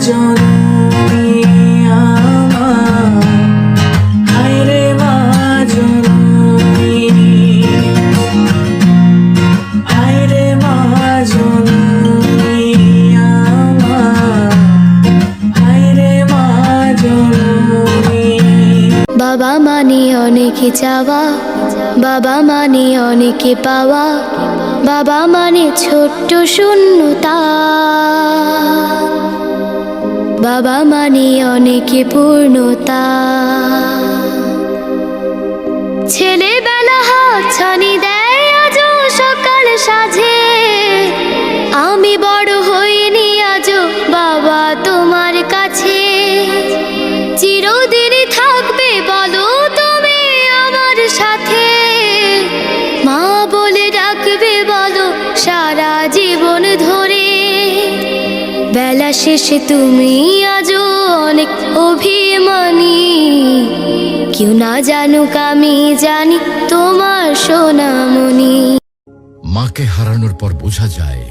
জননী আমার, হায়রে মা জননী, হায়রে মা জননী আমার, হায়রে মা জননী। বাবা মানে অনেক চাওয়া, বাবা মানে অনেক পাওয়া, বাবা মানে ছোট্ট শূন্যতা, বাবা মানে অনেক পূর্ণতা। ছেলেবেলা হাত ছানি দেয় আজও সকাল সাজে, আমি বড় হইনি আজও বাবা তোমার কাছে। চিরদিনই থাকবে বলো তুমি আমার সাথে, মা বলে ডাকবে বলো সারা জীবন ধরে। বেলা শেষে তুমি আজও অনেক অভিমানী, কেউ না জানুক আমি জানি তোমার সোনামণি। মাকে হারানোর পর বোঝা যায়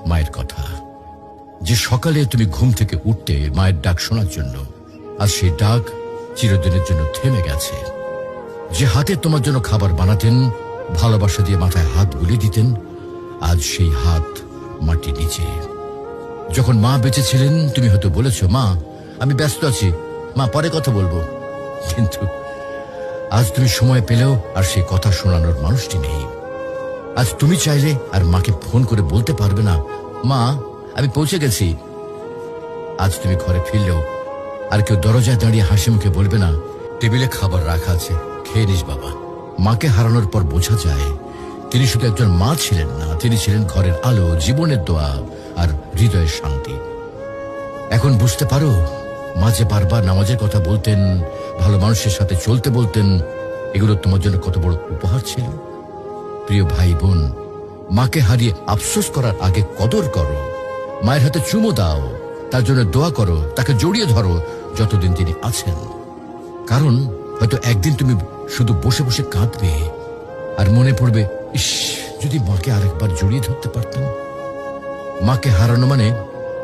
মায়ের কথা। যে সকালে তুমি ঘুম থেকে উঠতে মায়ের ডাক শোনার জন্য, আর সেই ডাক চিরদিনের জন্য থেমে গেছে। যে হাতে তোমার জন্য খাবার বানাতেন, ভালোবাসা দিয়ে মাথায় হাত বুলিয়ে দিতেন, আজ সেই হাত মাটি নিচে। যখন মা বেঁচে ছিলেন তুমি হয়তো বলেছ, মা আমি ব্যস্ত আছি, মা পরে কথা বলবো। কিন্তু আজ তুমি সময় পেলেও আর সেই কথা শোনানোর মানুষটি নেই। আজ তুমি চাইলে আর মাকে ফোন করে বলতে পারবে না, মা আমি পৌঁছে গেছি। আজ তুমি ঘরে ফিরলেও আর কেউ দরজায় দাঁড়িয়ে হাসি মুখে বলবে না, টেবিলে খাবার রাখা আছে, খেয়ে নিস বাবা। মাকে হারানোর পর বোঝা যায় তিনি শুধু একজন মা ছিলেন না, তিনি ছিলেন ঘরের আলো, জীবনের দোয়া আর হৃদয়ের শান্তি। এখন বুঝতে পারো মা যে বারবার নামাজের কথা বলতেন, ভালো মানুষের সাথে চলতে বলতেন, এগুলো তোমার জন্য কত বড় উপহার ছিল। প্রিয় ভাই বোন, মাকে হারিয়ে আফসোস করার আগে কদর করো। মায়ের হাতে চুমো দাও, তার জন্য দোয়া করো, তাকে জড়িয়ে ধরো যতদিন তিনি আছেন। কারণ হয়তো একদিন তুমি শুধু বসে বসে কাঁদবে আর মনে পড়বে, ইস যদি মাকে আরেকবার জড়িয়ে ধরতে পারতাম। মাকে হারানো মানে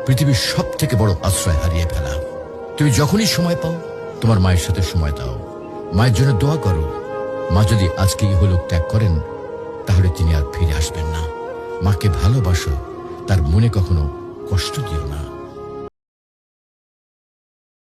পৃথিবীর সব থেকে বড় আশ্রয় হারিয়ে ফেলা। তুমি যখনই সময় পাও তোমার মায়ের সাথে সময় দাও, মায়ের জন্য দোয়া করো। মা যদি আজকে ইহলোক ত্যাগ করেন তাহলে তিনি আর ফিরে আসবেন না। মাকে ভালোবাসো, তার মনে কখনো কষ্ট দিও না।